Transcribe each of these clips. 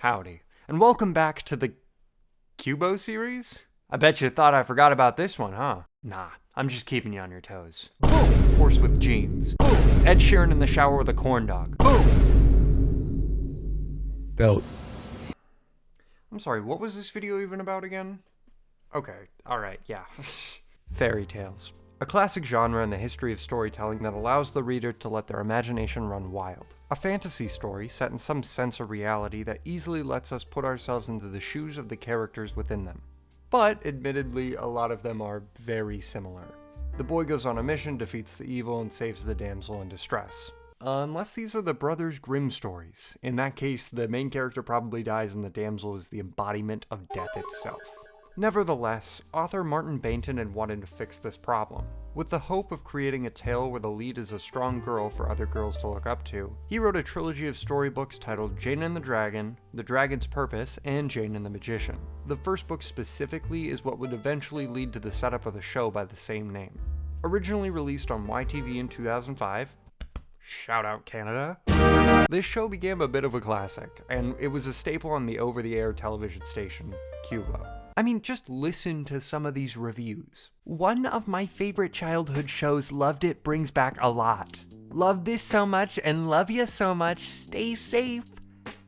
Howdy, and welcome back to the Qubo Series? I bet you thought I forgot about this one, huh? Nah, I'm just keeping you on your toes. Boom! Horse with jeans. Boom! Ed Sheeran in the shower with a corn dog. Boom! Belt. I'm sorry, what was this video even about again? Okay, alright, yeah. Fairy tales. A classic genre in the history of storytelling that allows the reader to let their imagination run wild. A fantasy story set in some sense of reality that easily lets us put ourselves into the shoes of the characters within them. But, admittedly, a lot of them are very similar. The boy goes on a mission, defeats the evil, and saves the damsel in distress. Unless these are the Brothers Grimm stories. In that case, the main character probably dies and the damsel is the embodiment of death itself. Nevertheless, author Martin Baynton had wanted to fix this problem. With the hope of creating a tale where the lead is a strong girl for other girls to look up to, he wrote a trilogy of storybooks titled Jane and the Dragon, The Dragon's Purpose, and Jane and the Magician. The first book specifically is what would eventually lead to the setup of the show by the same name. Originally released on YTV in 2005, shout out Canada, this show became a bit of a classic, and it was a staple on the over-the-air television station, Qubo. I mean, just listen to some of these reviews. One of my favorite childhood shows, loved it, brings back a lot. Love this so much and love ya so much. Stay safe.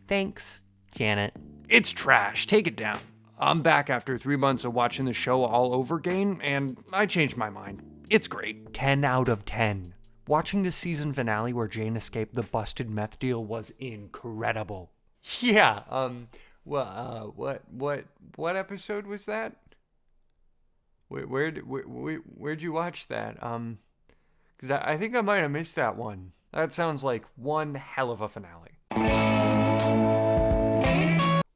Thanks, Janet. It's trash. Take it down. I'm back after 3 months of watching the show all over again, and I changed my mind. It's great. 10 out of 10. Watching the season finale where Jane escaped the busted meth deal was incredible. Yeah, what episode was that? Where'd you watch that? Because I think I might have missed that one. That sounds like one hell of a finale.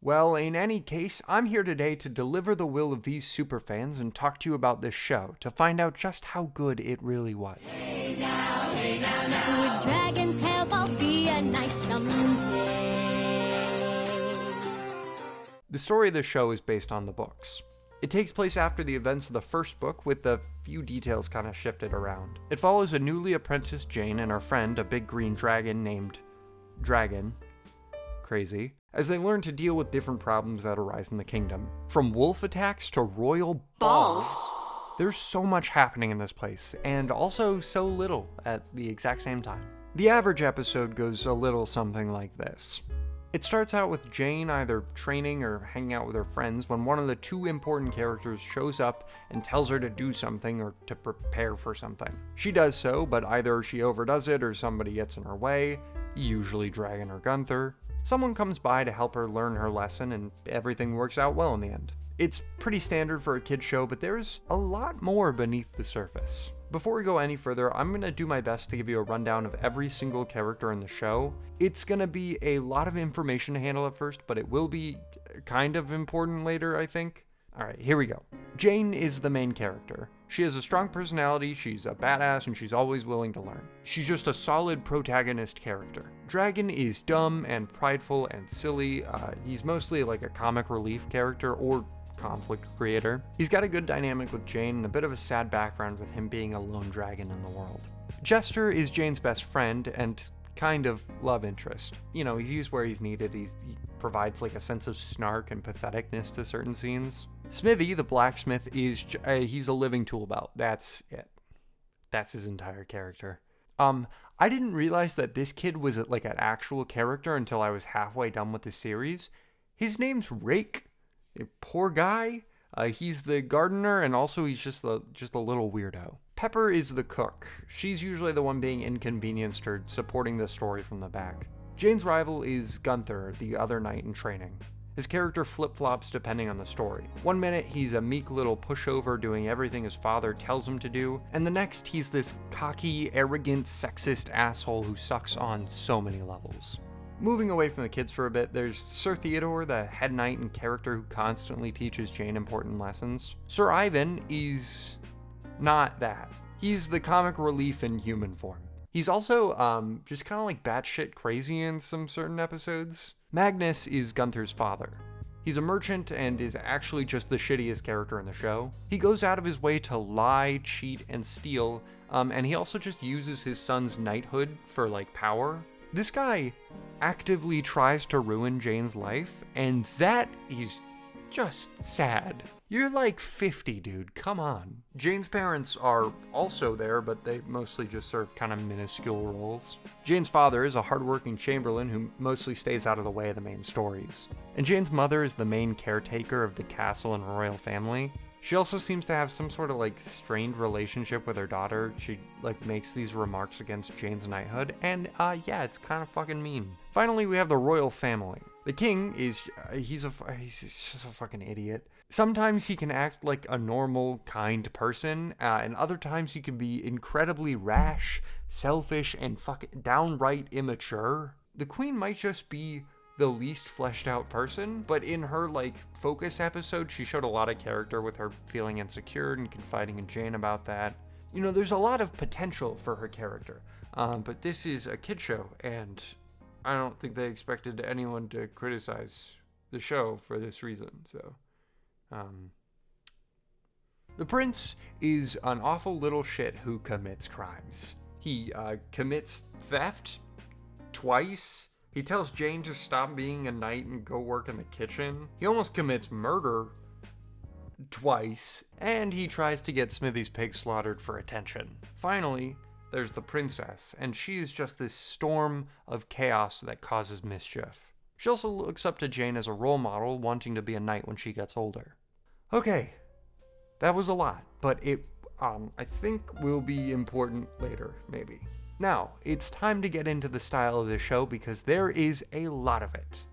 Well, in any case, I'm here today to deliver the will of these superfans and talk to you about this show, to find out just how good it really was. Hey now, with dragons' help, I'll be a knight someday. The story of the show is based on the books. It takes place after the events of the first book, with a few details kind of shifted around. It follows a newly apprenticed Jane and her friend, a big green dragon named Dragon, crazy, as they learn to deal with different problems that arise in the kingdom. From wolf attacks to royal balls. There's so much happening in this place, and also so little at the exact same time. The average episode goes a little something like this. It starts out with Jane either training or hanging out with her friends when one of the two important characters shows up and tells her to do something or to prepare for something. She does so, but either she overdoes it or somebody gets in her way, usually Dragon or Gunther. Someone comes by to help her learn her lesson and everything works out well in the end. It's pretty standard for a kid's show, but there's a lot more beneath the surface. Before we go any further, I'm going to do my best to give you a rundown of every single character in the show. It's going to be a lot of information to handle at first, but it will be kind of important later, I think. Alright, here we go. Jane is the main character. She has a strong personality, she's a badass, and she's always willing to learn. She's just a solid protagonist character. Dragon is dumb and prideful and silly. He's mostly like a comic relief character or conflict creator. He's got a good dynamic with Jane and a bit of a sad background with him being a lone dragon in the world. Jester is Jane's best friend and kind of love interest. You know, he's used where he's needed. He provides like a sense of snark and patheticness to certain scenes. Smithy, the blacksmith, is he's a living tool belt. That's it. That's his entire character. I didn't realize that this kid was like an actual character until I was halfway done with the series. His name's Rake. Poor guy. He's the gardener, and also he's just a little weirdo. Pepper is the cook. She's usually the one being inconvenienced or supporting the story from the back. Jane's rival is Gunther, the other knight in training. His character flip-flops depending on the story. One minute he's a meek little pushover doing everything his father tells him to do, and the next he's this cocky, arrogant, sexist asshole who sucks on so many levels. Moving away from the kids for a bit, there's Sir Theodore, the head knight and character who constantly teaches Jane important lessons. Sir Ivan is not that. He's the comic relief in human form. He's also just kind of like batshit crazy in some certain episodes. Magnus is Gunther's father. He's a merchant and is actually just the shittiest character in the show. He goes out of his way to lie, cheat, and steal, and he also just uses his son's knighthood for like power. This guy actively tries to ruin Jane's life, and that is just sad. You're like 50, dude, come on. Jane's parents are also there, but they mostly just serve kind of minuscule roles. Jane's father is a hardworking chamberlain who mostly stays out of the way of the main stories. And Jane's mother is the main caretaker of the castle and royal family. She also seems to have some sort of like strained relationship with her daughter. She like makes these remarks against Jane's knighthood, and yeah, it's kind of fucking mean. Finally, we have the royal family. The king is, he's just a fucking idiot. Sometimes he can act like a normal, kind person, and other times he can be incredibly rash, selfish, and fucking downright immature. The queen might just be the least fleshed out person, but in her like focus episode, she showed a lot of character with her feeling insecure and confiding in Jane about that. You know, there's a lot of potential for her character, but this is a kid show, and I don't think they expected anyone to criticize the show for this reason, so. The prince is an awful little shit who commits crimes. He commits theft twice. He tells Jane to stop being a knight and go work in the kitchen. He almost commits murder twice. And he tries to get Smithy's pig slaughtered for attention. Finally, there's the princess, and she is just this storm of chaos that causes mischief. She also looks up to Jane as a role model, wanting to be a knight when she gets older. Okay, that was a lot, but it, I think will be important later, maybe. Now, it's time to get into the style of the show because there is a lot of it,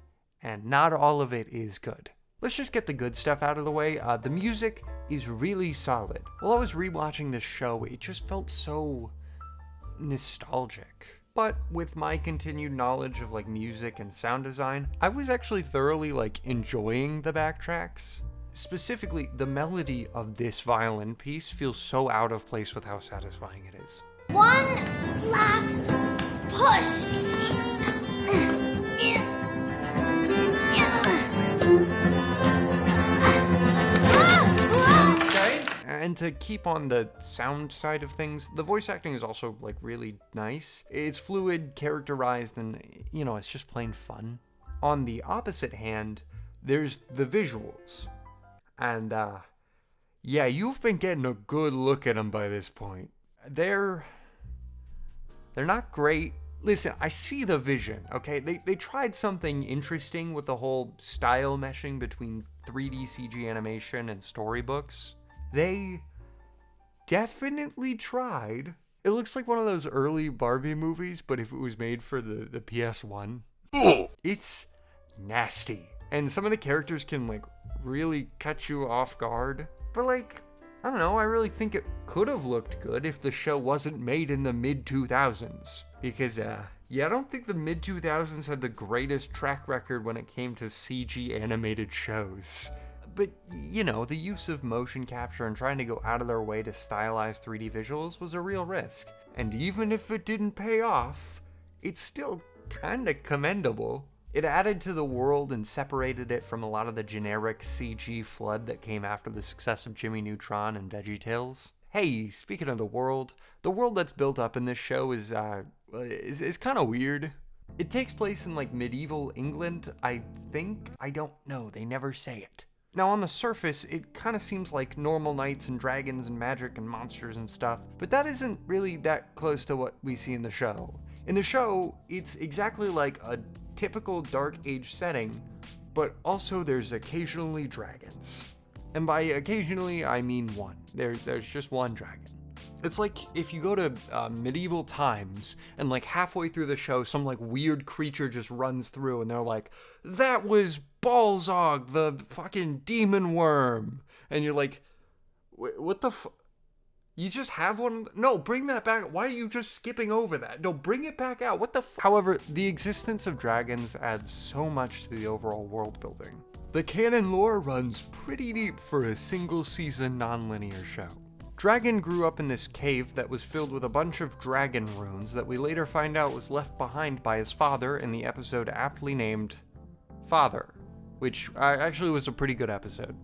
and not all of it is good. Let's just get the good stuff out of the way. The music is really solid. While I was rewatching this show, it just felt so nostalgic. But with my continued knowledge of like music and sound design, I was actually thoroughly like enjoying the backtracks. Specifically, the melody of this violin piece feels so out of place with how satisfying it is. One last push. And to keep on the sound side of things, the voice acting is also like really nice. It's fluid, characterized, and you know, it's just plain fun. On the opposite hand, there's the visuals. And yeah, you've been getting a good look at them by this point. They're not great. Listen, I see the vision, okay? They tried something interesting with the whole style meshing between 3D CG animation and storybooks. They definitely tried. It looks like one of those early Barbie movies, but if it was made for the PS1. It's nasty. And some of the characters can like really catch you off guard. But like, I don't know, I really think it could have looked good if the show wasn't made in the mid-2000s. Because, yeah, I don't think the mid-2000s had the greatest track record when it came to CG animated shows. But, you know, the use of motion capture and trying to go out of their way to stylize 3D visuals was a real risk. And even if it didn't pay off, it's still kinda commendable. It added to the world and separated it from a lot of the generic CG flood that came after the success of Jimmy Neutron and VeggieTales. Hey, speaking of the world that's built up in this show is kind of weird. It takes place in like medieval England, I think. I don't know, they never say it. Now on the surface, it kind of seems like normal knights and dragons and magic and monsters and stuff, but that isn't really that close to what we see in the show. In the show, it's exactly like a typical Dark Age setting, but also there's occasionally dragons. And by occasionally, I mean one. There's just one dragon. It's like if you go to medieval times and like halfway through the show, some like weird creature just runs through and they're like, that was Balzog, the fucking demon worm. And you're like, what the You just have one? No, bring that back. Why are you just skipping over that? No, bring it back out. What the However, the existence of dragons adds so much to the overall world building. The canon lore runs pretty deep for a single season non-linear show. Dragon grew up in this cave that was filled with a bunch of dragon runes that we later find out was left behind by his father in the episode aptly named Father, which actually was a pretty good episode.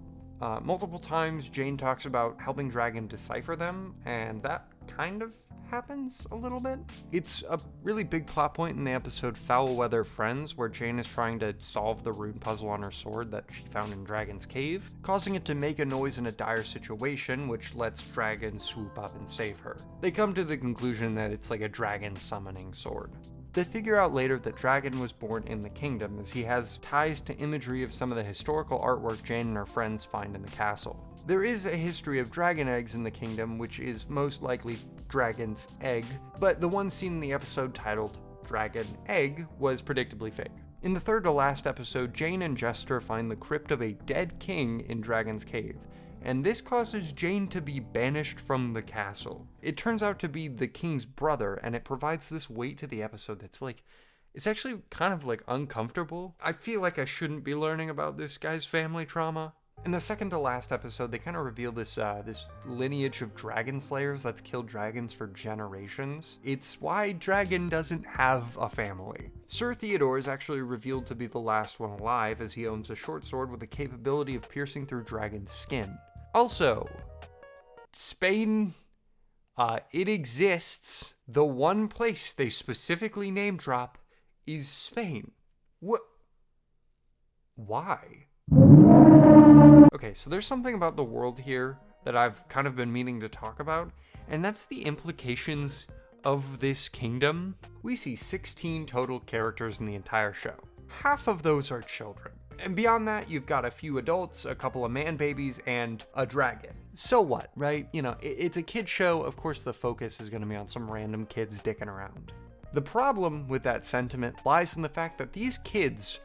Multiple times, Jane talks about helping Dragon decipher them, and that kind of happens a little bit. It's a really big plot point in the episode Foul Weather Friends, where Jane is trying to solve the rune puzzle on her sword that she found in Dragon's cave, causing it to make a noise in a dire situation, which lets Dragon swoop up and save her. They come to the conclusion that it's like a dragon summoning sword. They figure out later that Dragon was born in the kingdom, as he has ties to imagery of some of the historical artwork Jane and her friends find in the castle. There is a history of dragon eggs in the kingdom, which is most likely Dragon's egg, but the one seen in the episode titled Dragon Egg was predictably fake. In the third to last episode, Jane and Jester find the crypt of a dead king in Dragon's cave, and this causes Jane to be banished from the castle. It turns out to be the king's brother, and it provides this weight to the episode that's like, it's actually kind of like uncomfortable. I feel like I shouldn't be learning about this guy's family trauma. In the second to last episode, they kind of reveal this lineage of dragon slayers that's killed dragons for generations. It's why Dragon doesn't have a family. Sir Theodore is actually revealed to be the last one alive, as he owns a short sword with the capability of piercing through dragon's skin. Also, Spain, it exists. The one place they specifically name drop is Spain. What? Why? Okay, so there's something about the world here that I've kind of been meaning to talk about, and that's the implications of this kingdom. We see 16 total characters in the entire show. Half of those are children. And beyond that, you've got a few adults, a couple of man babies, and a dragon. So what, right? You know, it's a kid show. Of course, the focus is going to be on some random kids dicking around. The problem with that sentiment lies in the fact that these kids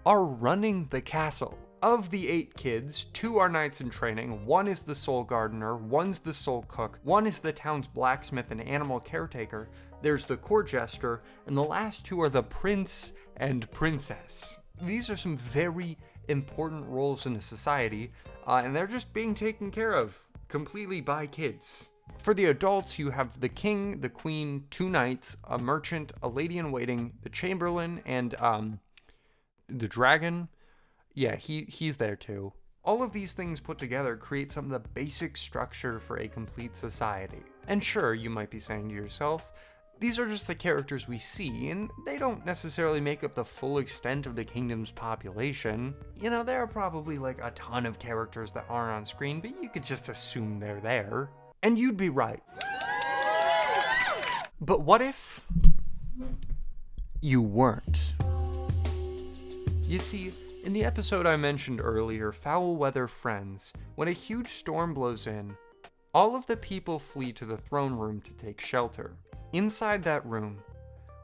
are running the castle. Of the 8 kids, 2 are knights in training, 1 is the soul gardener, 1's the soul cook, 1 is the town's blacksmith and animal caretaker, there's the court jester, and the last 2 are the prince and princess. These are some very important roles in a society, and they're just being taken care of completely by kids. For the adults, you have the king, the queen, 2 knights, a merchant, a lady-in-waiting, the chamberlain, and the dragon. Yeah, he's there too. All of these things put together create some of the basic structure for a complete society. And sure, you might be saying to yourself, these are just the characters we see, and they don't necessarily make up the full extent of the kingdom's population. You know, there are probably like a ton of characters that aren't on screen, but you could just assume they're there. And you'd be right. But what if you weren't? You see, in the episode I mentioned earlier, Foul Weather Friends, when a huge storm blows in, all of the people flee to the throne room to take shelter. Inside that room,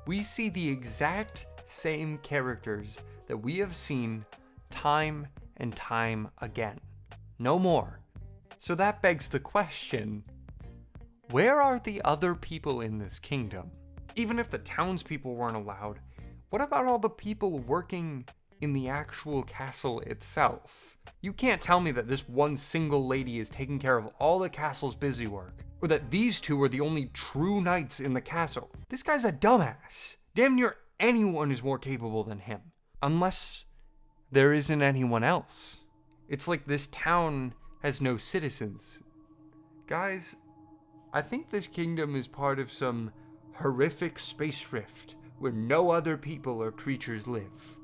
we see the exact same characters that we have seen time and time again. No more. So that begs the question, where are the other people in this kingdom? Even if the townspeople weren't allowed, what about all the people working in the actual castle itself? You can't tell me that this one single lady is taking care of all the castle's busy work, or that these 2 are the only true knights in the castle. This guy's a dumbass. Damn near anyone is more capable than him. Unless there isn't anyone else. It's like this town has no citizens. Guys, I think this kingdom is part of some horrific space rift where no other people or creatures live.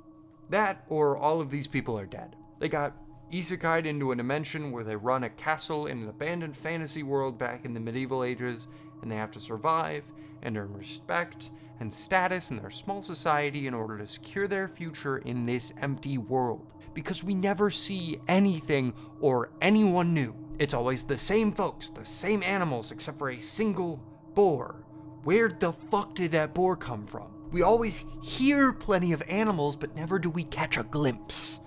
That, or all of these people are dead. They got isekai'd into a dimension where they run a castle in an abandoned fantasy world back in the medieval ages, and they have to survive and earn respect and status in their small society in order to secure their future in this empty world. Because we never see anything or anyone new. It's always the same folks, the same animals, except for a single boar. Where the fuck did that boar come from? We always hear plenty of animals, but never do we catch a glimpse.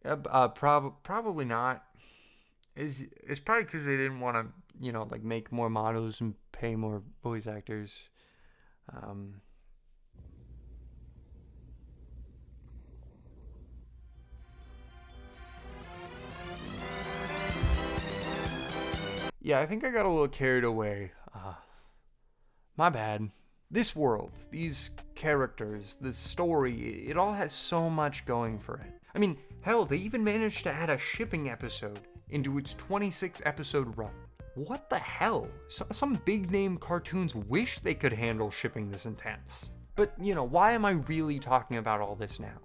Probably not. It's probably because they didn't want to, like make more models and pay more voice actors. Yeah, I think I got a little carried away. My bad. This world, these characters, this story, it all has so much going for it. I mean, hell, they even managed to add a shipping episode into its 26 episode run. What the hell? Some big name cartoons wish they could handle shipping this intense. But, why am I really talking about all this now?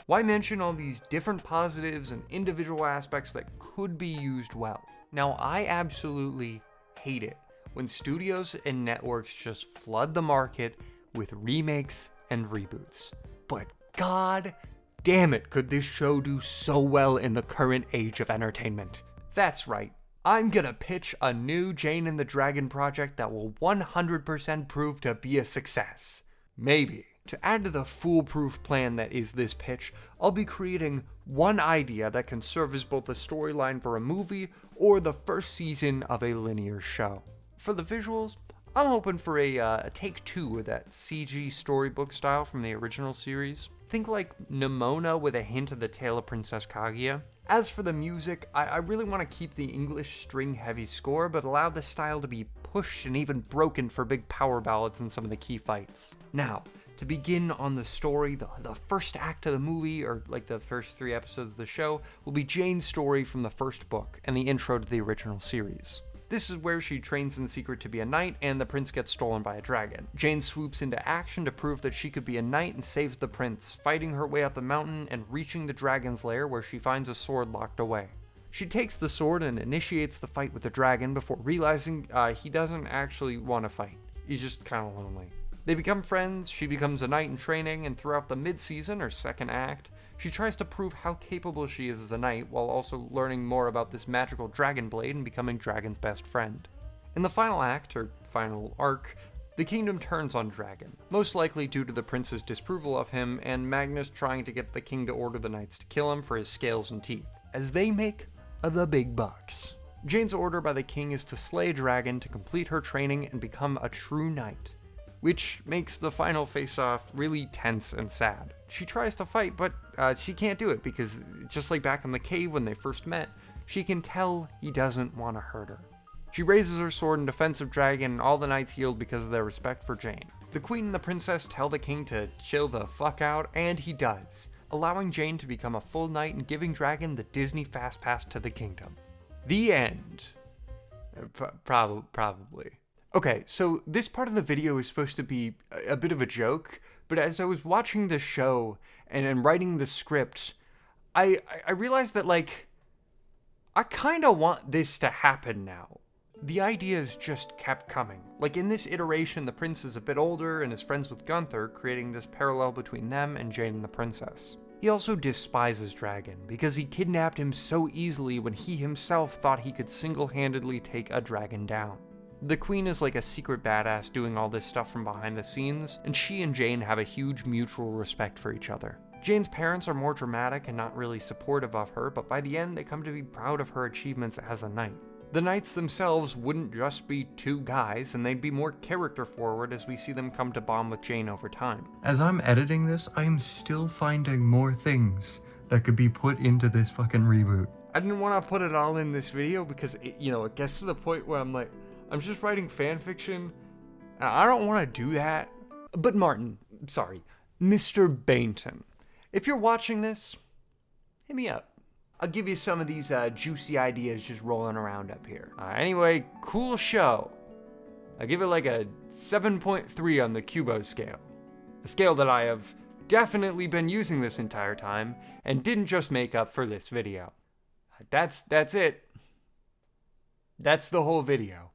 Why mention all these different positives and individual aspects that could be used well? Now, I absolutely hate it when studios and networks just flood the market with remakes and reboots. But god damn it, could this show do so well in the current age of entertainment. That's right. I'm gonna pitch a new Jane and the Dragon project that will 100% prove to be a success. Maybe. To add to the foolproof plan that is this pitch, I'll be creating one idea that can serve as both a storyline for a movie or the first season of a linear show. For the visuals, I'm hoping for a take two of that CG storybook style from the original series. Think like Nimona with a hint of the Tale of Princess Kaguya. As for the music, I really want to keep the English string-heavy score, but allow the style to be pushed and even broken for big power ballads in some of the key fights. Now, to begin on the story, the first act of the movie, or like the first 3 episodes of the show, will be Jane's story from the first book and the intro to the original series. This is where she trains in secret to be a knight, and the prince gets stolen by a dragon. Jane swoops into action to prove that she could be a knight and saves the prince, fighting her way up the mountain and reaching the dragon's lair where she finds a sword locked away. She takes the sword and initiates the fight with the dragon before realizing he doesn't actually want to fight. He's just kind of lonely. They become friends, she becomes a knight in training, and throughout the mid-season, or second act, she tries to prove how capable she is as a knight, while also learning more about this magical dragon blade and becoming Dragon's best friend. In the final act, or final arc, the kingdom turns on Dragon, most likely due to the prince's disapproval of him, and Magnus trying to get the king to order the knights to kill him for his scales and teeth, as they make the big bucks. Jane's order by the king is to slay a dragon to complete her training and become a true knight, which makes the final face-off really tense and sad. She tries to fight, but she can't do it because, just like back in the cave when they first met, she can tell he doesn't want to hurt her. She raises her sword in defense of Dragon, and all the knights yield because of their respect for Jane. The queen and the princess tell the king to chill the fuck out, and he does, allowing Jane to become a full knight and giving Dragon the Disney fast pass to the kingdom. The end. Probably. Okay, so this part of the video is supposed to be a bit of a joke, but as I was watching the show and writing the script, I realized that, I kind of want this to happen now. The ideas just kept coming. Like, in this iteration, the prince is a bit older and is friends with Gunther, creating this parallel between them and Jane and the princess. He also despises Dragon, because he kidnapped him so easily when he himself thought he could single-handedly take a dragon down. The queen is like a secret badass doing all this stuff from behind the scenes, and she and Jane have a huge mutual respect for each other. Jane's parents are more dramatic and not really supportive of her, but by the end they come to be proud of her achievements as a knight. The knights themselves wouldn't just be 2 guys, and they'd be more character forward as we see them come to bond with Jane over time. As I'm editing this, I'm still finding more things that could be put into this fucking reboot. I didn't want to put it all in this video because it gets to the point where I'm like, I'm just writing fan fiction, and I don't want to do that. But Mr. Baynton, if you're watching this, hit me up. I'll give you some of these juicy ideas just rolling around up here. Anyway, cool show. I give it like a 7.3 on the Qubo scale. A scale that I have definitely been using this entire time, and didn't just make up for this video. That's it. That's the whole video.